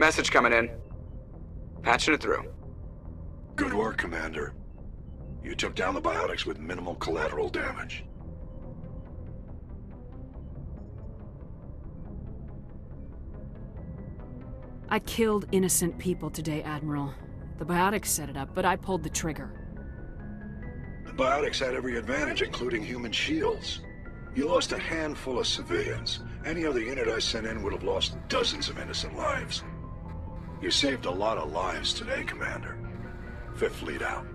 Message coming in. Patching it through. Good work, Commander. You took down the biotics with minimal collateral damage. I killed innocent people today, Admiral. The biotics set it up, but I pulled the trigger. The biotics had every advantage, including human shields. You lost a handful of civilians. Any other unit I sent in would have lost dozens of innocent lives. You saved a lot of lives today, Commander. Fifth Fleet out.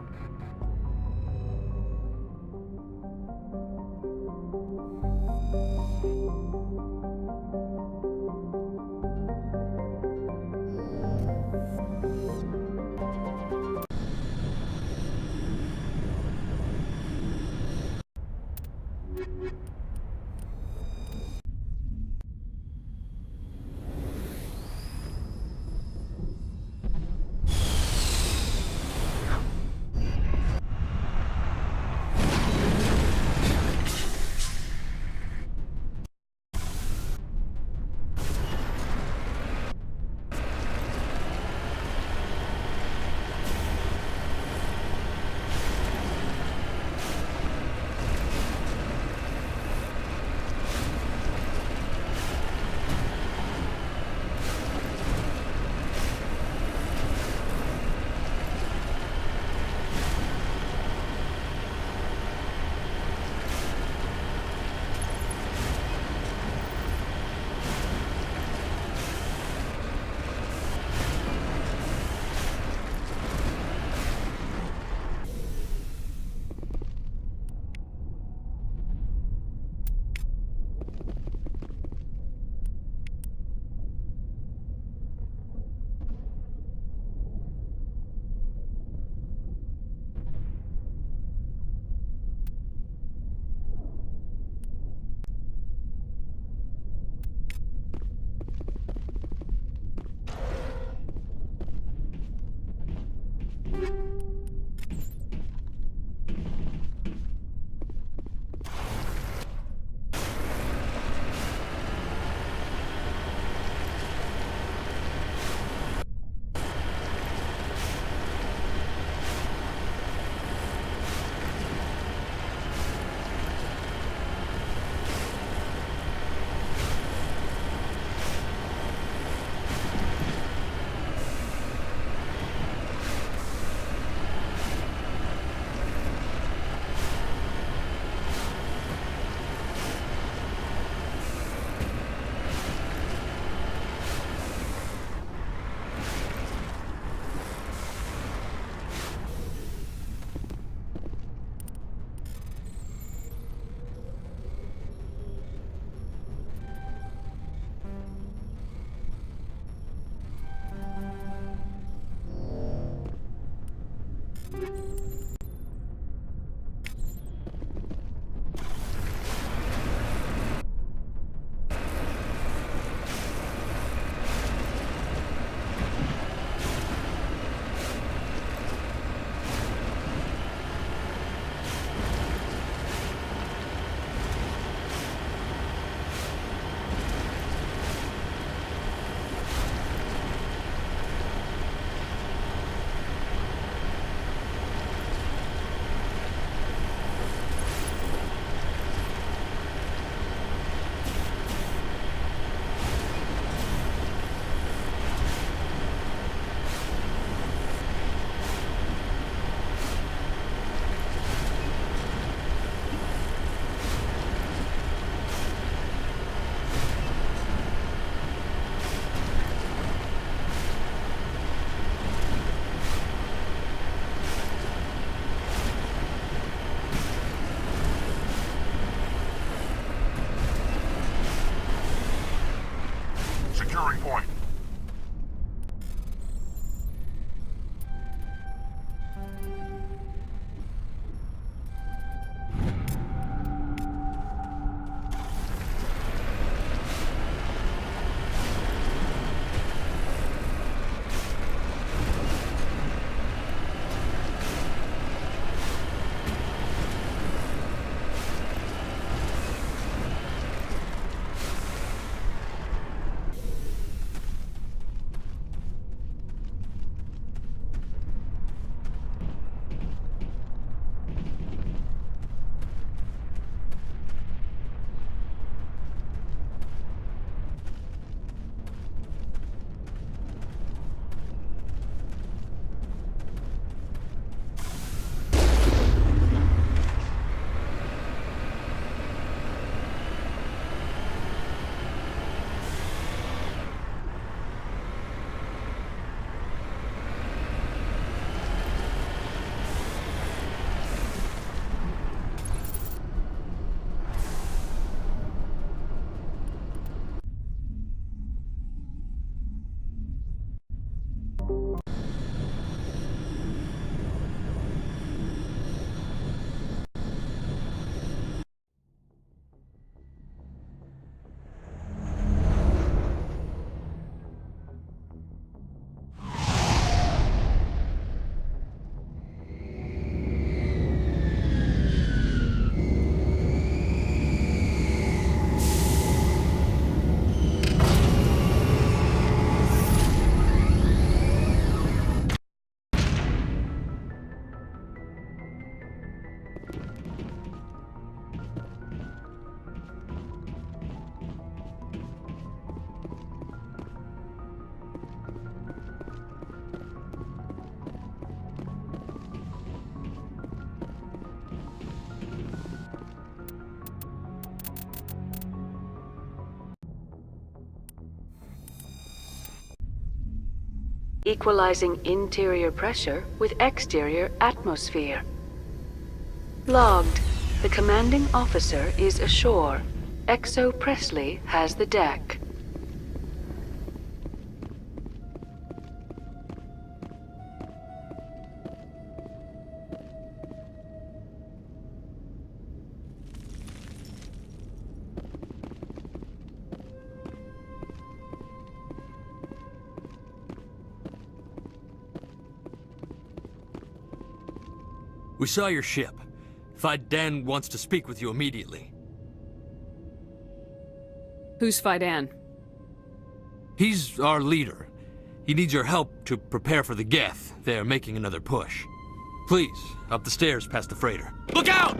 equalizing interior pressure with exterior atmosphere. Logged. The commanding officer is ashore. Exo Presley has the deck. We saw your ship. Fidan wants to speak with you immediately. Who's Fidan? He's our leader. He needs your help to prepare for the Geth. They're making another push. Please, up the stairs past the freighter. Look out!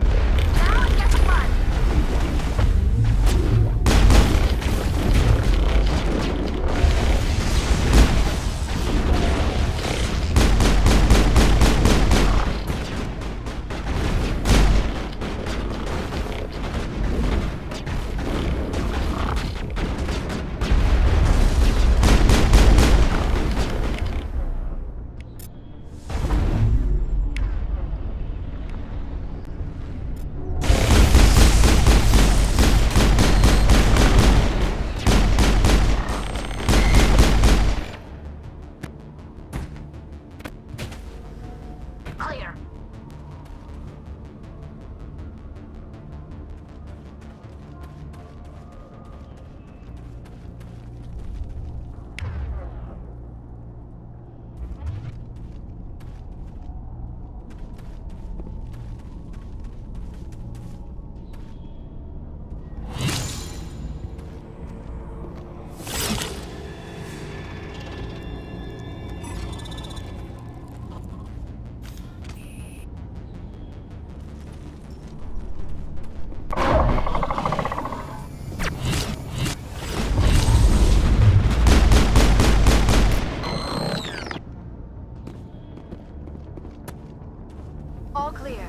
All clear.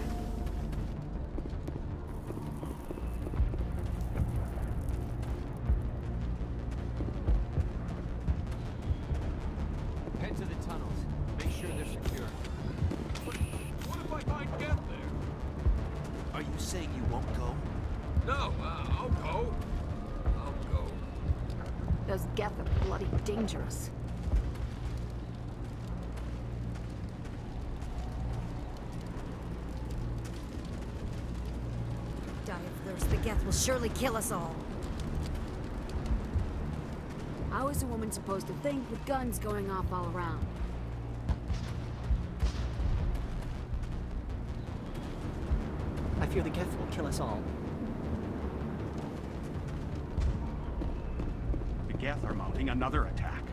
Head to the tunnels. Make sure they're secure. What if I find Geth there? Are you saying you won't go? No, I'll go. I'll go. Those Geth are bloody dangerous. Die of thirst. The Geth will surely kill us all. How is a woman supposed to think with guns going off all around? I fear the Geth will kill us all. The Geth are mounting another attack.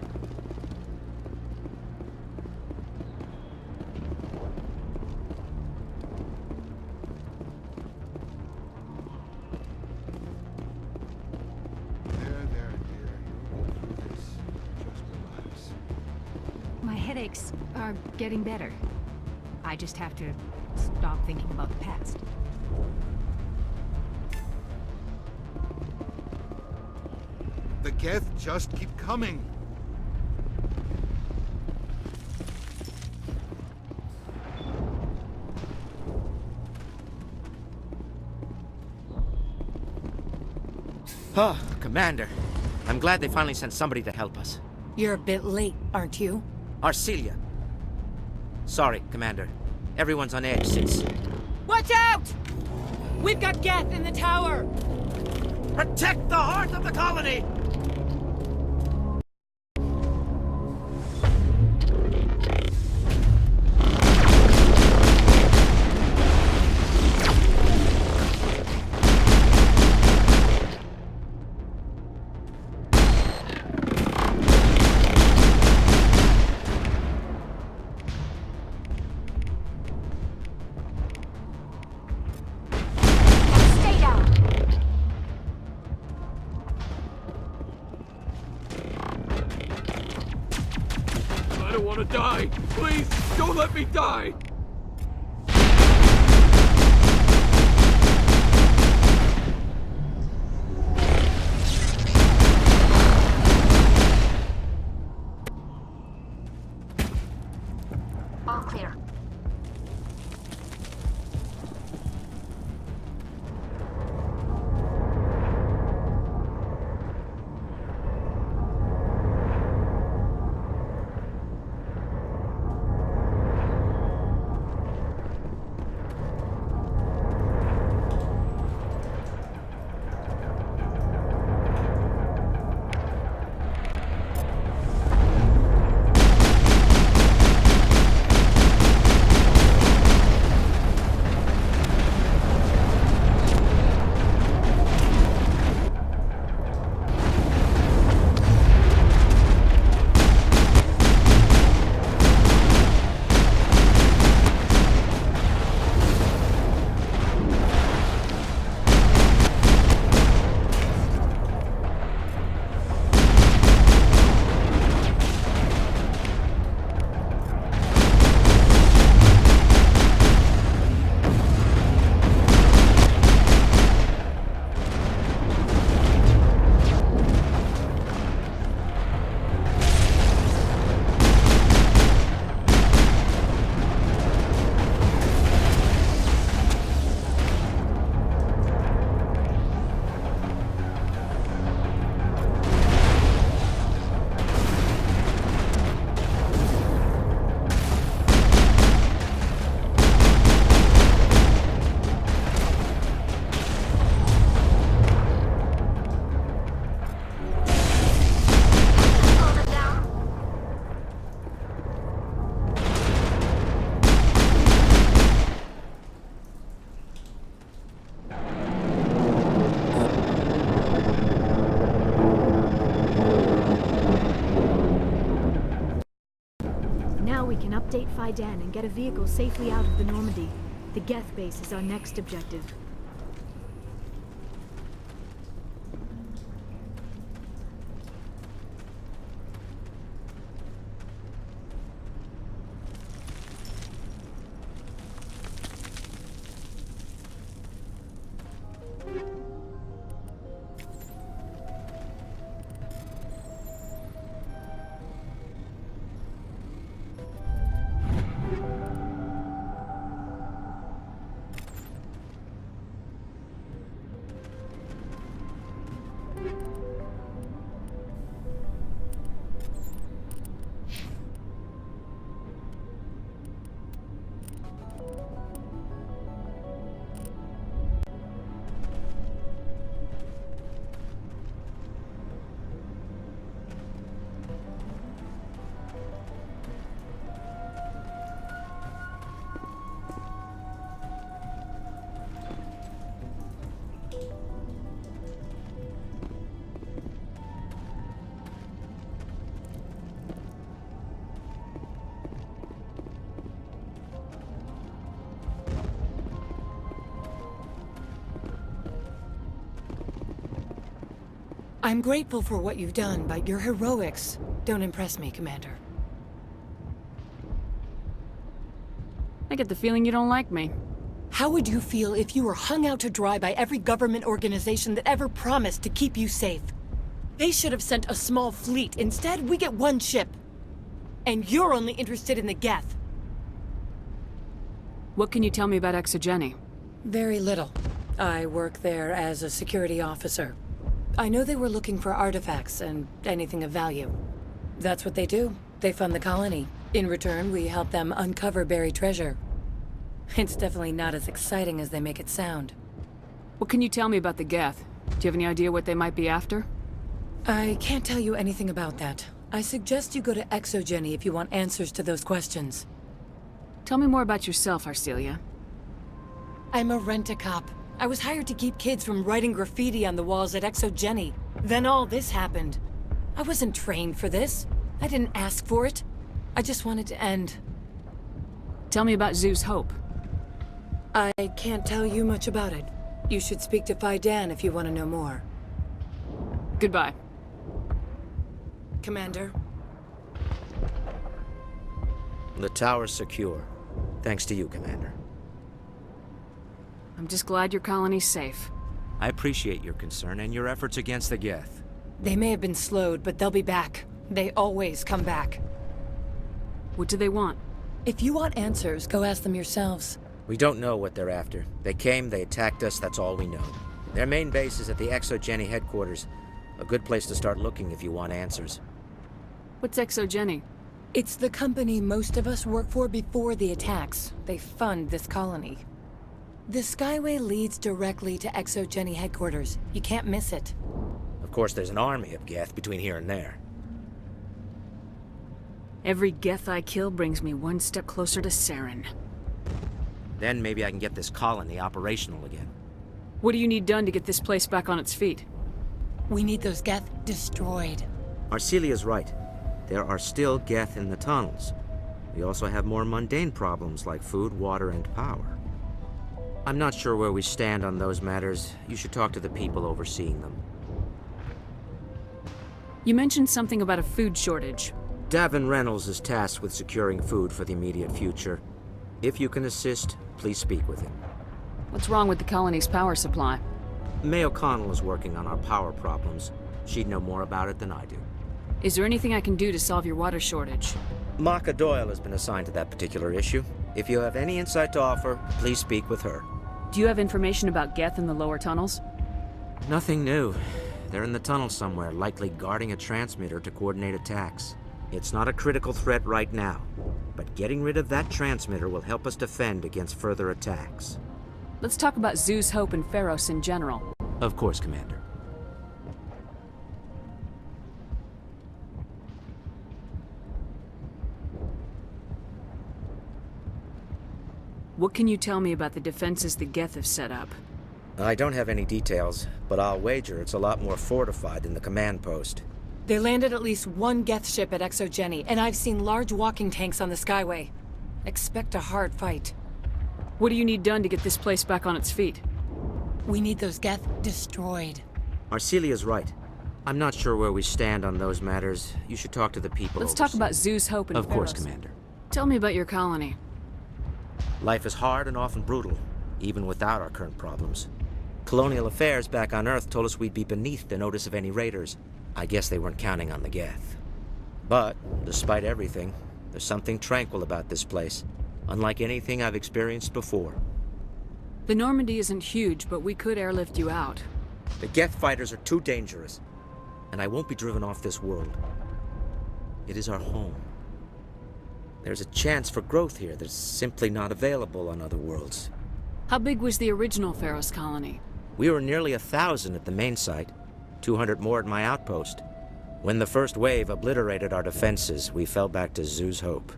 There, dear. You'll go through this. Just relax. My headaches are getting better. I just have to stop thinking about the past. The Geth just keep coming. Ah, Commander. I'm glad they finally sent somebody to help us. You're a bit late, aren't you? Arcelia. Sorry, Commander. Everyone's on edge since... Watch out! We've got Geth in the tower! Protect the heart of the colony! Stay down. I don't want to die. Please, don't let me die. clear. Now we can update Faidan and get a vehicle safely out of the Normandy. The Geth base is our next objective. I'm grateful for what you've done, but your heroics don't impress me, Commander. I get the feeling you don't like me. How would you feel if you were hung out to dry by every government organization that ever promised to keep you safe? They should have sent a small fleet. Instead, we get one ship. And you're only interested in the Geth. What can you tell me about ExoGeni? Very little. I work there as a security officer. I know they were looking for artifacts and anything of value. That's what they do. They fund the colony. In return, we help them uncover buried treasure. It's definitely not as exciting as they make it sound. What can you tell me about the Geth? Do you have any idea what they might be after? I can't tell you anything about that. I suggest you go to ExoGeni if you want answers to those questions. Tell me more about yourself, Arcelia. I'm a rent-a-cop. I was hired to keep kids from writing graffiti on the walls at ExoGeni. Then all this happened. I wasn't trained for this. I didn't ask for it. I just wanted to end. Tell me about Zoo's Hope. I can't tell you much about it. You should speak to Faidan if you want to know more. Goodbye. Commander. The tower's secure. Thanks to you, Commander. I'm just glad your colony's safe. I appreciate your concern and your efforts against the Geth. They may have been slowed, but they'll be back. They always come back. What do they want? If you want answers, go ask them yourselves. We don't know what they're after. They came, they attacked us, that's all we know. Their main base is at the ExoGeni headquarters. A good place to start looking if you want answers. What's ExoGeni? It's the company most of us work for before the attacks. They fund this colony. The Skyway leads directly to ExoGeni headquarters. You can't miss it. Of course, there's an army of Geth between here and there. Every Geth I kill brings me one step closer to Saren. Then maybe I can get this colony operational again. What do you need done to get this place back on its feet? We need those Geth destroyed. Arcelia's right. There are still Geth in the tunnels. We also have more mundane problems like food, water, and power. I'm not sure where we stand on those matters. You should talk to the people overseeing them. You mentioned something about a food shortage. Davin Reynolds is tasked with securing food for the immediate future. If you can assist, please speak with him. What's wrong with the colony's power supply? May O'Connell is working on our power problems. She'd know more about it than I do. Is there anything I can do to solve your water shortage? Maka Doyle has been assigned to that particular issue. If you have any insight to offer, please speak with her. Do you have information about Geth in the lower tunnels? Nothing new. They're in the tunnel somewhere, likely guarding a transmitter to coordinate attacks. It's not a critical threat right now, but getting rid of that transmitter will help us defend against further attacks. Let's talk about Zew's Hope and Feros in general. Of course, Commander. What can you tell me about the defenses the Geth have set up? I don't have any details, but I'll wager it's a lot more fortified than the command post. They landed at least one Geth ship at ExoGeni, and I've seen large walking tanks on the Skyway. Expect a hard fight. What do you need done to get this place back on its feet? We need those Geth destroyed. Arcelia's right. I'm not sure where we stand on those matters. You should talk to the people. Let's talk about Zew's Hope and Of course, Feros. Commander. Tell me about your colony. Life is hard and often brutal, even without our current problems. Colonial affairs back on Earth told us we'd be beneath the notice of any raiders. I guess they weren't counting on the Geth. But, despite everything, there's something tranquil about this place, unlike anything I've experienced before. The Normandy isn't huge, but we could airlift you out. The Geth fighters are too dangerous, and I won't be driven off this world. It is our home. There's a chance for growth here that's simply not available on other worlds. How big was the original Feros colony? We were nearly 1,000 at the main site, 200 more at my outpost. When the first wave obliterated our defenses, we fell back to Zew's Hope.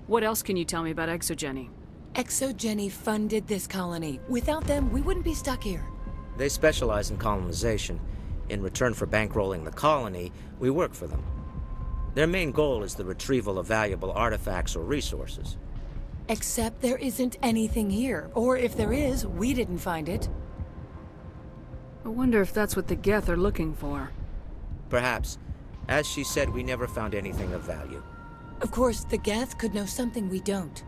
What else can you tell me about ExoGeni? ExoGeni funded this colony. Without them, we wouldn't be stuck here. They specialize in colonization. In return for bankrolling the colony, we work for them. Their main goal is the retrieval of valuable artifacts or resources. Except there isn't anything here. Or if there is, we didn't find it. I wonder if that's what the Geth are looking for. Perhaps. As she said, we never found anything of value. Of course, the Geth could know something we don't.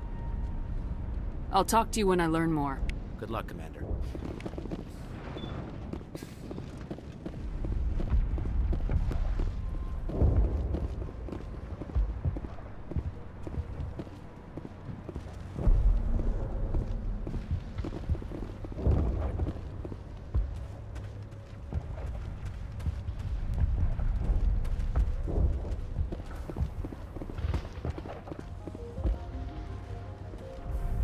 I'll talk to you when I learn more. Good luck, Commander.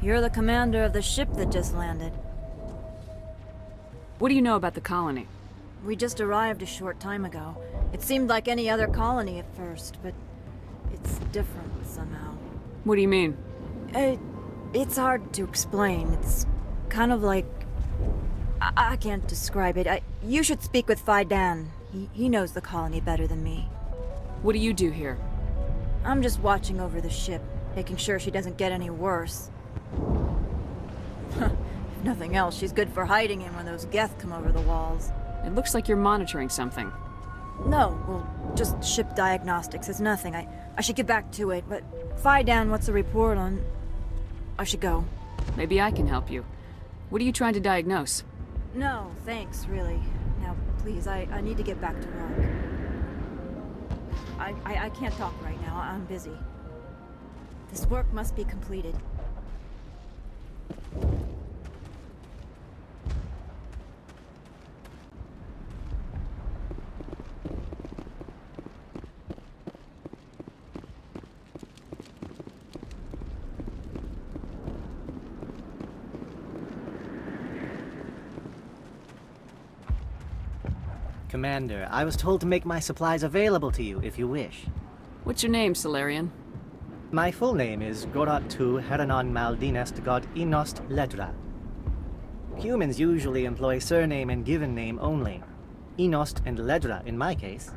You're the commander of the ship that just landed. What do you know about the colony? We just arrived a short time ago. It seemed like any other colony at first, but it's different somehow. What do you mean? It's hard to explain. It's kind of like... I can't describe it. You should speak with Phi Dan. He knows the colony better than me. What do you do here? I'm just watching over the ship, making sure she doesn't get any worse. If nothing else, she's good for hiding in when those Geth come over the walls. It looks like you're monitoring something. No, well, just ship diagnostics. It's nothing. I should get back to it, but Phi Dan, what's the report on... I should go. Maybe I can help you. What are you trying to diagnose? No, thanks, really. Now, please, I need to get back to work. I can't talk right now. I'm busy. This work must be completed. Commander, I was told to make my supplies available to you if you wish. What's your name, Solarian? My full name is Gorat tu Heranon Maldinest God Inost Ledra. Humans usually employ surname and given name only. Inost and Ledra in my case.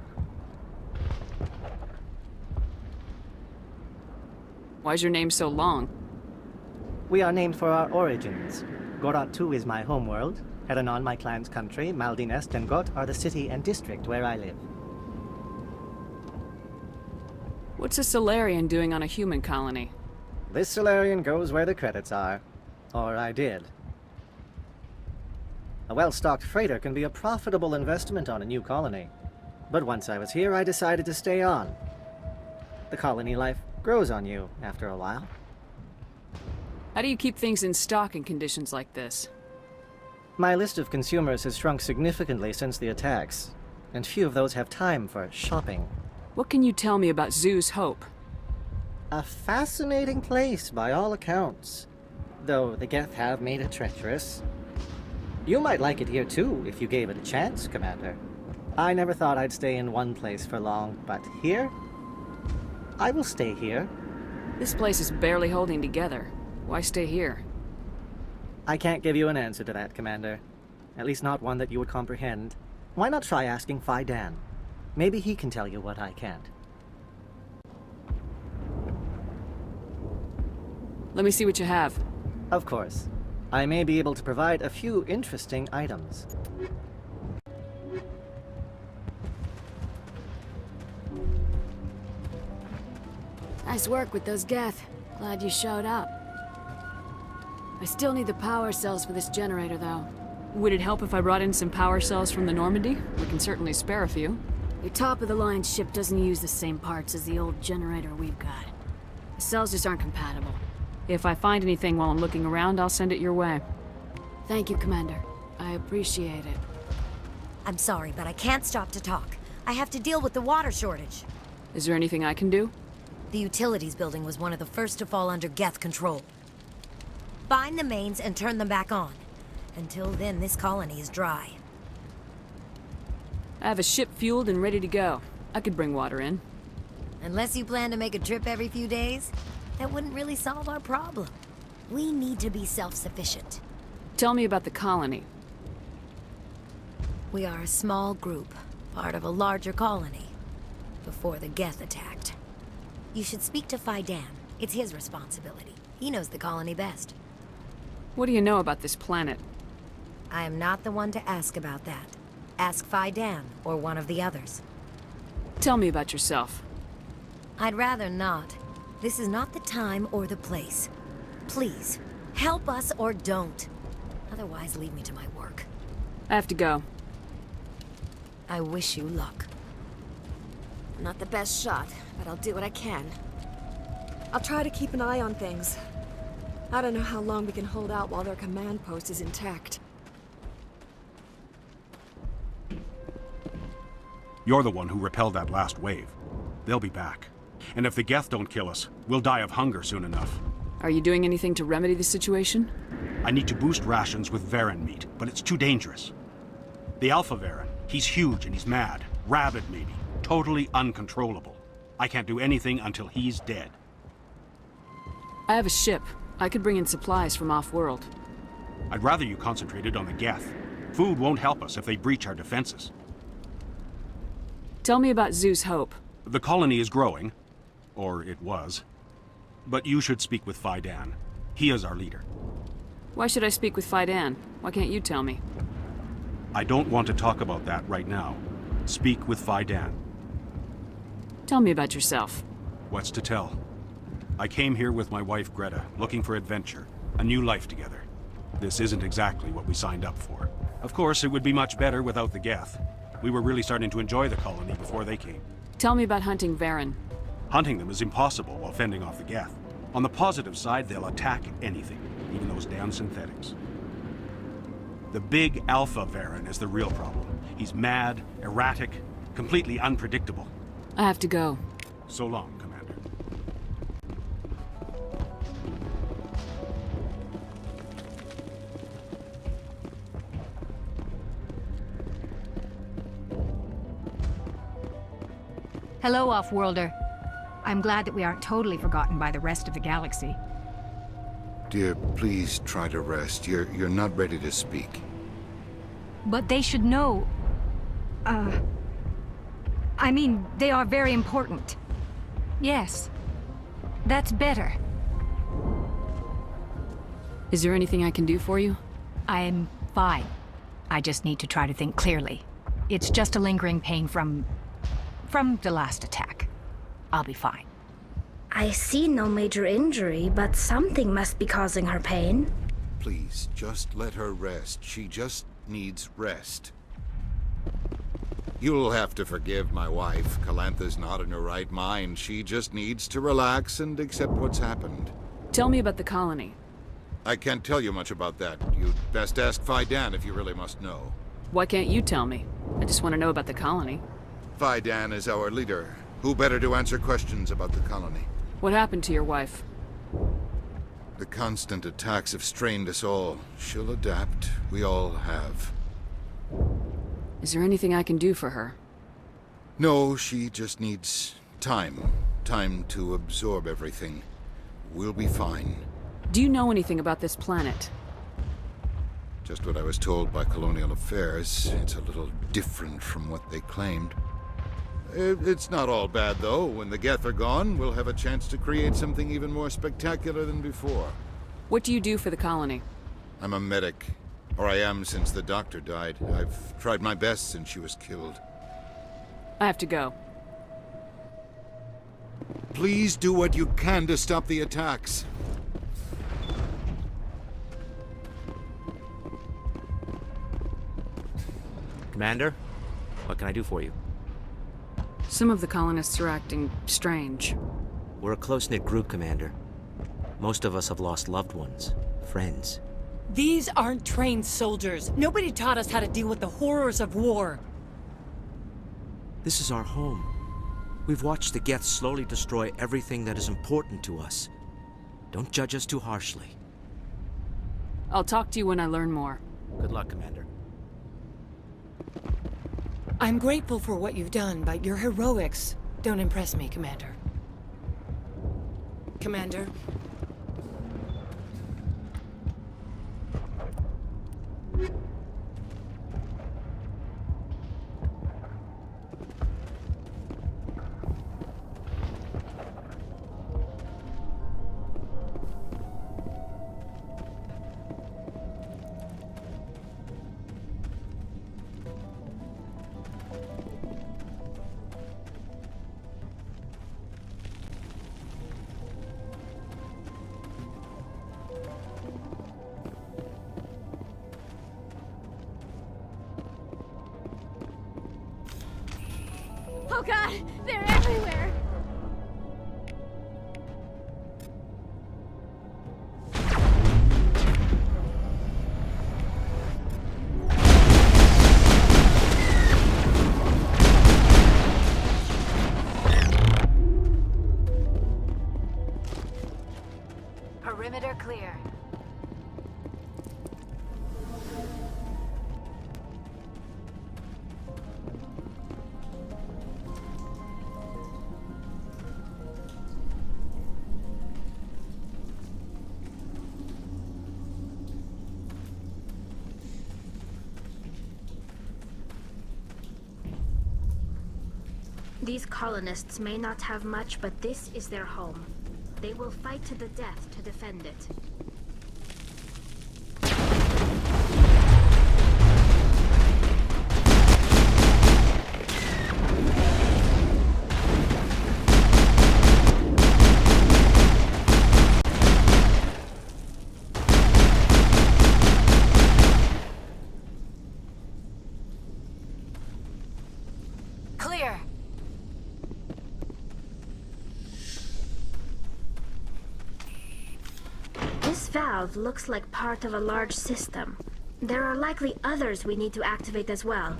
Why's your name so long? We are named for our origins. Gorat tu is my homeworld. Heranon, my clan's country, Maldinest and Got are the city and district where I live. What's a Solarian doing on a human colony? This Solarian goes where the credits are. Or I did. A well-stocked freighter can be a profitable investment on a new colony. But once I was here, I decided to stay on. The colony life grows on you after a while. How do you keep things in stock in conditions like this? My list of consumers has shrunk significantly since the attacks, and few of those have time for shopping. What can you tell me about Zoo's Hope? A fascinating place by all accounts, though the Geth have made it treacherous. You might like it here too, if you gave it a chance, Commander. I never thought I'd stay in one place for long, but here? I will stay here. This place is barely holding together. Why stay here? I can't give you an answer to that, Commander. At least not one that you would comprehend. Why not try asking Phi Dan? Maybe he can tell you what I can't. Let me see what you have. Of course. I may be able to provide a few interesting items. Nice work with those Geth. Glad you showed up. I still need the power cells for this generator, though. Would it help if I brought in some power cells from the Normandy? We can certainly spare a few. Your top-of-the-line ship doesn't use the same parts as the old generator we've got. The cells just aren't compatible. If I find anything while I'm looking around, I'll send it your way. Thank you, Commander. I appreciate it. I'm sorry, but I can't stop to talk. I have to deal with the water shortage. Is there anything I can do? The utilities building was one of the first to fall under Geth control. Find the mains and turn them back on. Until then, this colony is dry. I have a ship fueled and ready to go. I could bring water in. Unless you plan to make a trip every few days, that wouldn't really solve our problem. We need to be self-sufficient. Tell me about the colony. We are a small group, part of a larger colony, before the Geth attacked. You should speak to Phi Dan. It's his responsibility. He knows the colony best. What do you know about this planet? I am not the one to ask about that. Ask Phi Dan, or one of the others. Tell me about yourself. I'd rather not. This is not the time or the place. Please, help us or don't. Otherwise, leave me to my work. I have to go. I wish you luck. I'm not the best shot, but I'll do what I can. I'll try to keep an eye on things. I don't know how long we can hold out while their command post is intact. You're the one who repelled that last wave. They'll be back. And if the Geth don't kill us, we'll die of hunger soon enough. Are you doing anything to remedy the situation? I need to boost rations with Varen meat, but it's too dangerous. The Alpha Varen, he's huge and he's mad. Rabid, maybe. Totally uncontrollable. I can't do anything until he's dead. I have a ship. I could bring in supplies from off-world. I'd rather you concentrated on the Geth. Food won't help us if they breach our defenses. Tell me about Zoo's Hope. The colony is growing. Or it was. But you should speak with Phi Dan. He is our leader. Why should I speak with Phi Dan? Why can't you tell me? I don't want to talk about that right now. Speak with Phi Dan. Tell me about yourself. What's to tell? I came here with my wife Greta, looking for adventure, a new life together. This isn't exactly what we signed up for. Of course, it would be much better without the Geth. We were really starting to enjoy the colony before they came. Tell me about hunting Varen. Hunting them is impossible while fending off the Geth. On the positive side, they'll attack anything, even those damn synthetics. The big Alpha Varren is the real problem. He's mad, erratic, completely unpredictable. I have to go. So long, Commander. Hello, Off-Worlder. I'm glad that we aren't totally forgotten by the rest of the galaxy. Dear, please try to rest. You're not ready to speak. But they should know... I mean, they are very important. Yes. That's better. Is there anything I can do for you? I'm fine. I just need to try to think clearly. It's just a lingering pain from the last attack. I'll be fine. I see no major injury, but something must be causing her pain. Please, just let her rest. She just needs rest. You'll have to forgive my wife. Calantha's not in her right mind. She just needs to relax and accept what's happened. Tell me about the colony. I can't tell you much about that. You'd best ask Fidan if you really must know. Why can't you tell me? I just want to know about the colony. Fidan is our leader. Who better to answer questions about the colony? What happened to your wife? The constant attacks have strained us all. She'll adapt. We all have. Is there anything I can do for her? No, she just needs time. Time to absorb everything. We'll be fine. Do you know anything about this planet? Just what I was told by Colonial Affairs. It's a little different from what they claimed. It's not all bad, though. When the Geth are gone, we'll have a chance to create something even more spectacular than before. What do you do for the colony? I'm a medic. Or I am since the doctor died. I've tried my best since she was killed. I have to go. Please do what you can to stop the attacks. Commander, what can I do for you? Some of the colonists are acting strange. We're a close-knit group, Commander. Most of us have lost loved ones, friends. These aren't trained soldiers. Nobody taught us how to deal with the horrors of war. This is our home. We've watched the Geth slowly destroy everything that is important to us. Don't judge us too harshly. I'll talk to you when I learn more. Good luck, Commander. I'm grateful for what you've done, but your heroics don't impress me, Commander. Commander? Oh god, they're everywhere! Perimeter clear. These colonists may not have much, but this is their home. They will fight to the death to defend it. valve looks like part of a large system. There are likely others we need to activate as well.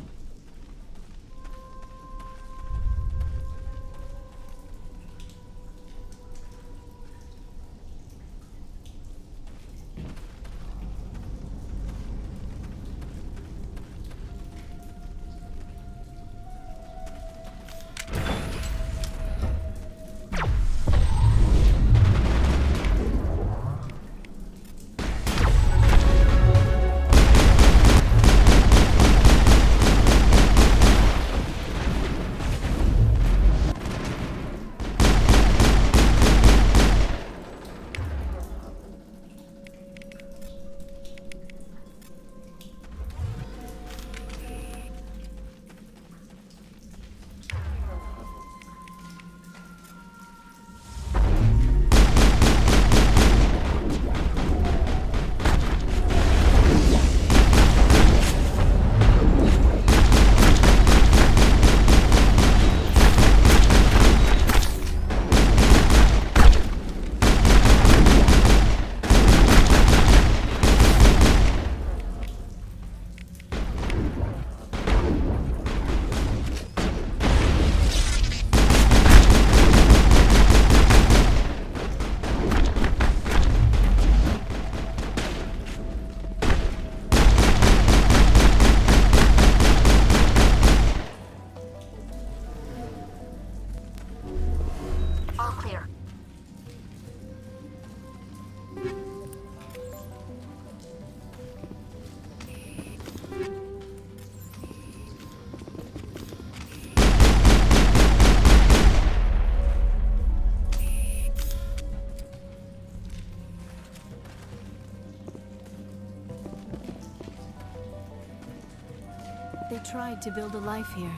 They tried to build a life here,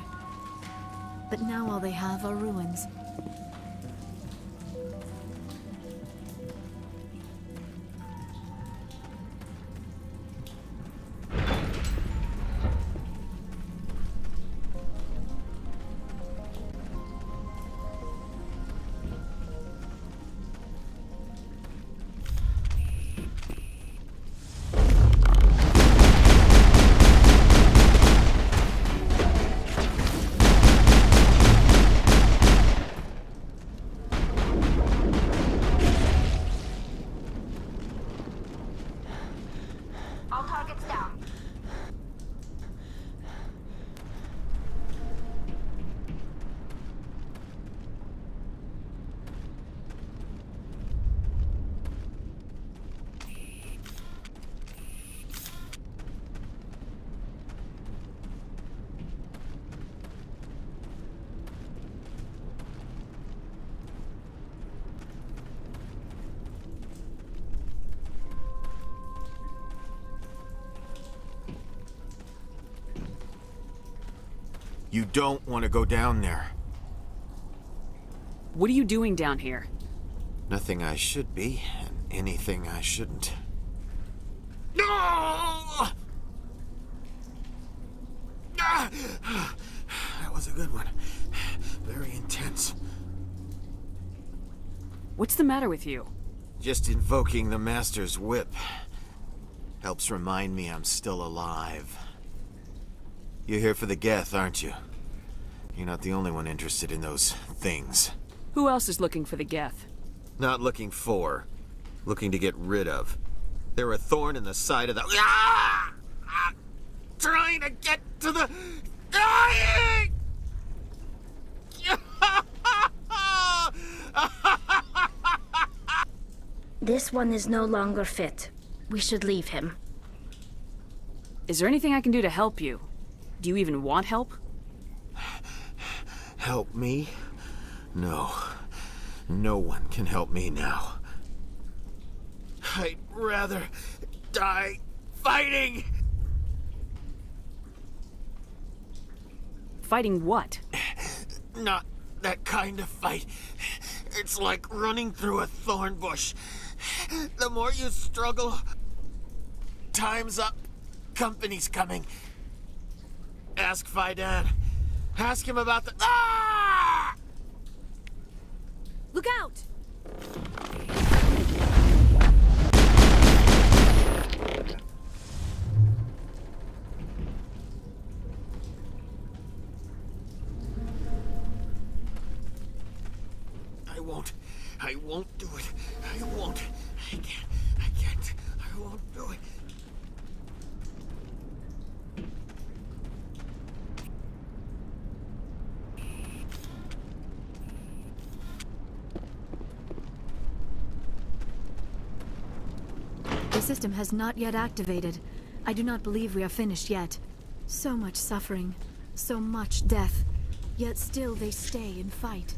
but now all they have are ruins. You don't want to go down there. What are you doing down here? Nothing I should be, and anything I shouldn't. No! That was a good one. Very intense. What's the matter with you? Just invoking the Master's whip helps remind me I'm still alive. You're here for the Geth, aren't you? You're not the only one interested in those things. Who else is looking for the Geth? Not looking for. Looking to get rid of. They're a thorn in the side of the... Ah! Trying to get to the... Dying! This one is no longer fit. We should leave him. Is there anything I can do to help you? Do you even want help? Help me? No. No one can help me now. I'd rather die fighting! Fighting what? Not that kind of fight. It's like running through a thorn bush. The more you struggle, time's up. Company's coming. Ask Faidan. Ask him about the... Ah! Look out! I won't. I can't. I won't do it. The system has not yet activated. I do not believe we are finished yet. So much suffering, so much death, yet still they stay and fight.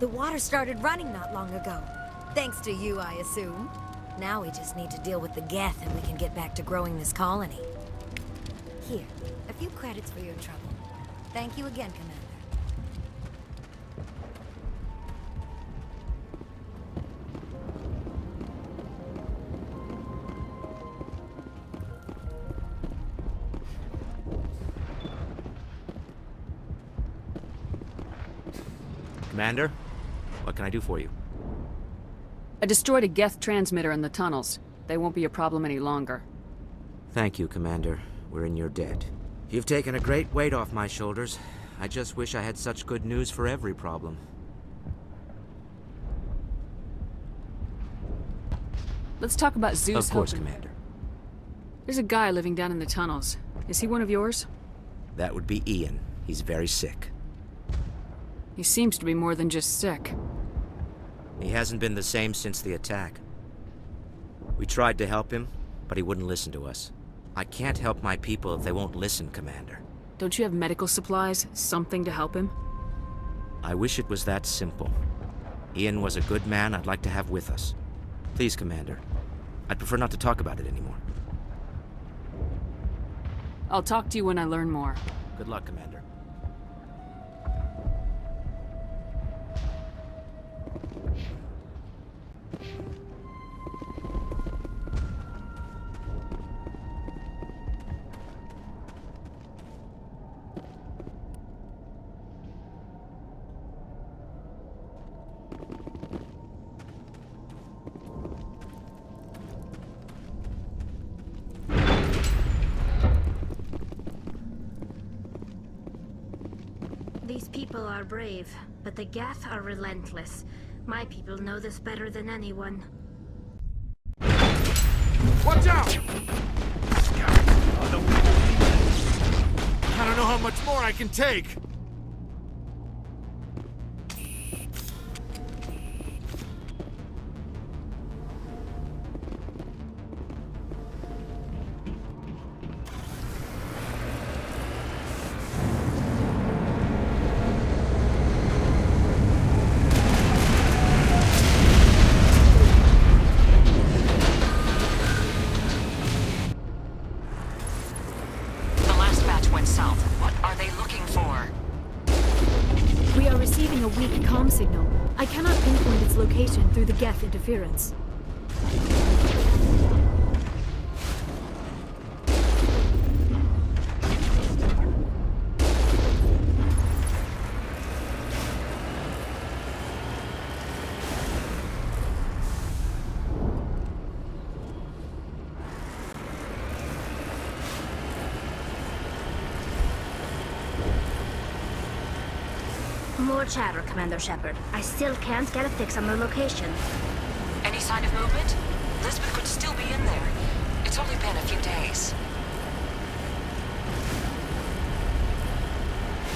The water started running not long ago. Thanks to you, I assume. Now we just need to deal with the Geth and we can get back to growing this colony. Here, a few credits for your trouble. Thank you again, Commander. Commander, what can I do for you? I destroyed a Geth transmitter in the tunnels. They won't be a problem any longer. Thank you, Commander. We're in your debt. You've taken a great weight off my shoulders. I just wish I had such good news for every problem. Let's talk about Zeus. Of course, Hogan. Commander. There's a guy living down in the tunnels. Is he one of yours? That would be Ian. He's very sick. He seems to be more than just sick. He hasn't been the same since the attack. We tried to help him, but he wouldn't listen to us. I can't help my people if they won't listen, Commander. Don't you have medical supplies? Something to help him? I wish it was that simple. Ian was a good man I'd like to have with us. Please, Commander. I'd prefer not to talk about it anymore. I'll talk to you when I learn more. Good luck, Commander. These people are brave, but the Geth are relentless. My people know this better than anyone. Watch out! I don't know how much more I can take. Signal. I cannot pinpoint its location through the Geth interference. More chatter, Commander Shepard. I still can't get a fix on the location. Any sign of movement? Lisbeth could still be in there. It's only been a few days.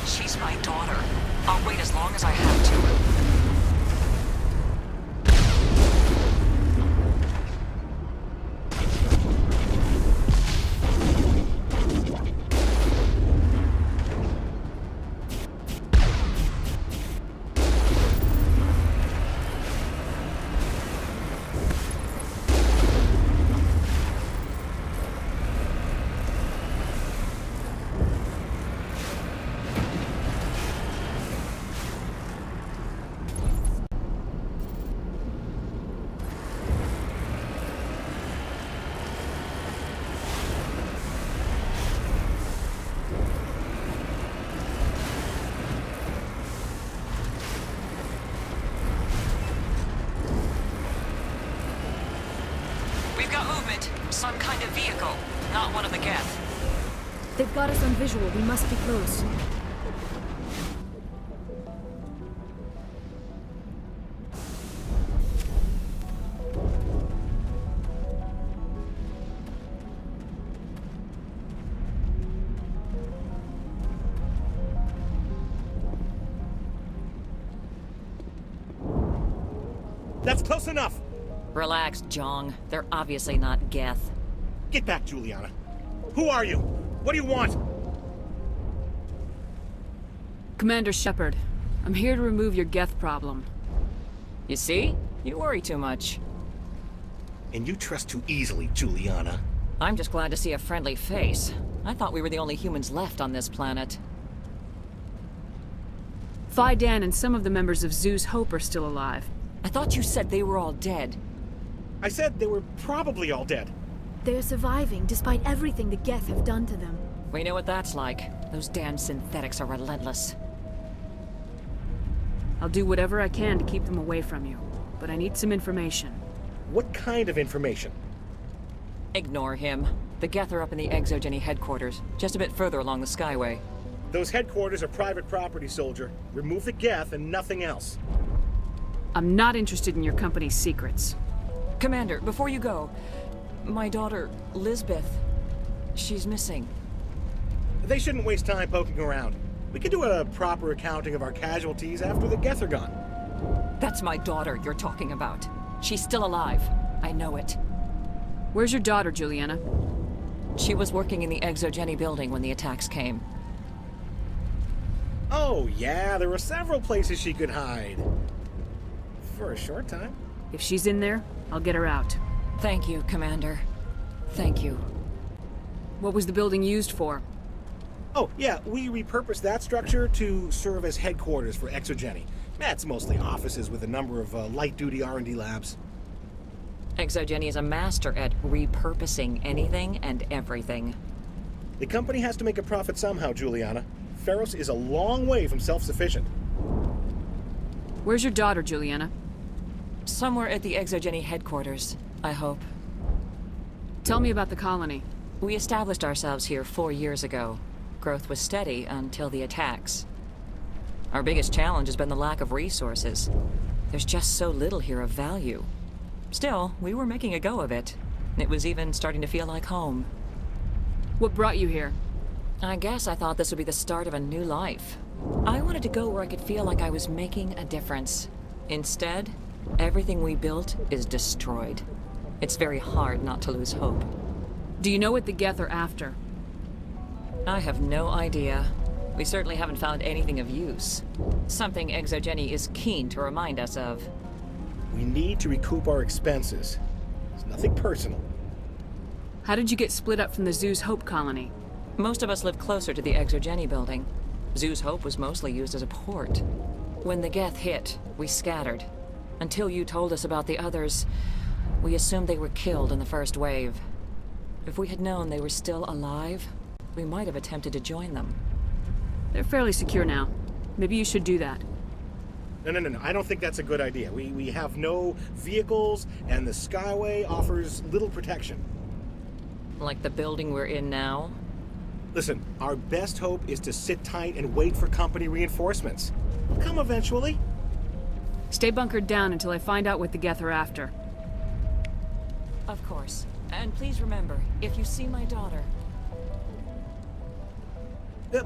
She's my daughter. I'll wait as long as I have to. Some kind of vehicle, not one of the Geth. They've got us on visual. We must be close. That's close enough! Relax, Jeong. They're obviously not Geth. Get back, Juliana. Who are you? What do you want? Commander Shepard, I'm here to remove your Geth problem. You see? You worry too much. And you trust too easily, Juliana. I'm just glad to see a friendly face. I thought we were the only humans left on this planet. Dan and some of the members of Zoo's Hope are still alive. I thought you said they were all dead. I said they were probably all dead. They're surviving, despite everything the Geth have done to them. We know what that's like. Those damn synthetics are relentless. I'll do whatever I can to keep them away from you, but I need some information. What kind of information? Ignore him. The Geth are up in the ExoGeni headquarters, just a bit further along the Skyway. Those headquarters are private property, soldier. Remove the Geth and nothing else. I'm not interested in your company's secrets. Commander, before you go, my daughter, Lisbeth, she's missing. They shouldn't waste time poking around. We can do a proper accounting of our casualties after the Geth are gone. That's my daughter you're talking about. She's still alive. I know it. Where's your daughter, Juliana? She was working in the ExoGeni building when the attacks came. Oh, yeah, there were several places she could hide. For a short time. If she's in there, I'll get her out. Thank you, Commander. Thank you. What was the building used for? Oh, yeah, we repurposed that structure to serve as headquarters for ExoGeni. That's mostly offices with a number of light-duty R&D labs. ExoGeni is a master at repurposing anything and everything. The company has to make a profit somehow, Juliana. Feros is a long way from self-sufficient. Where's your daughter, Juliana? Somewhere at the ExoGeni headquarters, I hope. Tell me about the colony. We established ourselves here 4 years ago. Growth was steady until the attacks. Our biggest challenge has been the lack of resources. There's just so little here of value. Still, we were making a go of it. It was even starting to feel like home. What brought you here? I guess I thought this would be the start of a new life. I wanted to go where I could feel like I was making a difference. Instead, everything we built is destroyed. It's very hard not to lose hope. Do you know what the Geth are after? I have no idea. We certainly haven't found anything of use. Something ExoGeni is keen to remind us of. We need to recoup our expenses. It's nothing personal. How did you get split up from the Zoo's Hope colony? Most of us lived closer to the ExoGeni building. Zoo's Hope was mostly used as a port. When the Geth hit, we scattered. Until you told us about the others, we assumed they were killed in the first wave. If we had known they were still alive, we might have attempted to join them. They're fairly secure now. Maybe you should do that. No. I don't think that's a good idea. We have no vehicles, and the Skyway offers little protection. Like the building we're in now? Listen, our best hope is to sit tight and wait for company reinforcements. They'll come eventually. Stay bunkered down until I find out what the Geth are after. Of course. And please remember, if you see my daughter...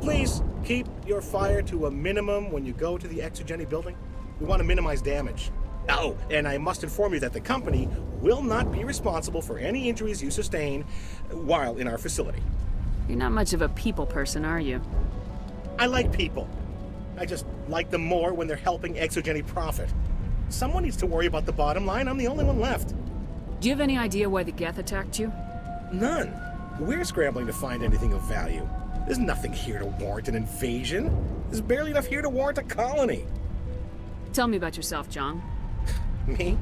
Please, keep your fire to a minimum when you go to the ExoGeni building. We want to minimize damage. Oh, and I must inform you that the company will not be responsible for any injuries you sustain while in our facility. You're not much of a people person, are you? I like people. I just like them more when they're helping ExoGeni profit. Someone needs to worry about the bottom line. I'm the only one left. Do you have any idea why the Geth attacked you? None. We're scrambling to find anything of value. There's nothing here to warrant an invasion. There's barely enough here to warrant a colony. Tell me about yourself, Jeong. Me?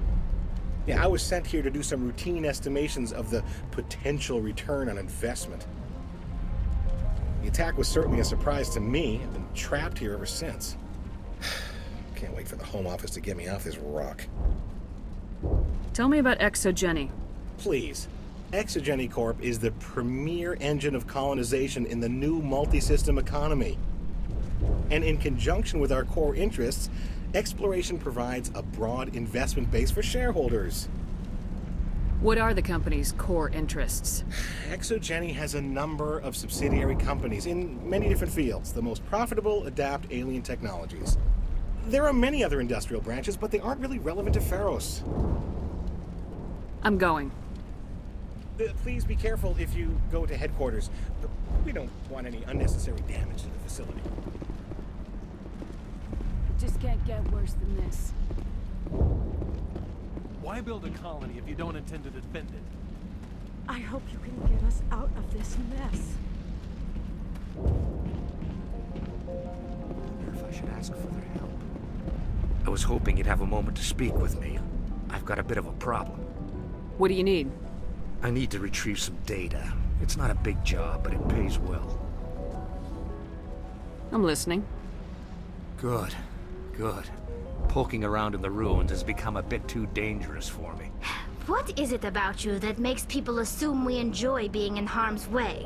Yeah, I was sent here to do some routine estimations of the potential return on investment. The attack was certainly a surprise to me. I've been trapped here ever since. Can't wait for the Home Office to get me off this rock. Tell me about ExoGeni. Please. ExoGeni Corp is the premier engine of colonization in the new multi-system economy. And in conjunction with our core interests, exploration provides a broad investment base for shareholders. What are the company's core interests? ExoGeni has a number of subsidiary companies in many different fields. The most profitable adapt alien technologies. There are many other industrial branches, but they aren't really relevant to Feros. I'm going. Please be careful if you go to headquarters. We don't want any unnecessary damage to the facility. It just can't get worse than this. Why build a colony if you don't intend to defend it? I hope you can get us out of this mess. I wonder if I should ask for their help. I was hoping you'd have a moment to speak with me. I've got a bit of a problem. What do you need? I need to retrieve some data. It's not a big job, but it pays well. I'm listening. Good. Poking around in the ruins has become a bit too dangerous for me. What is it about you that makes people assume we enjoy being in harm's way?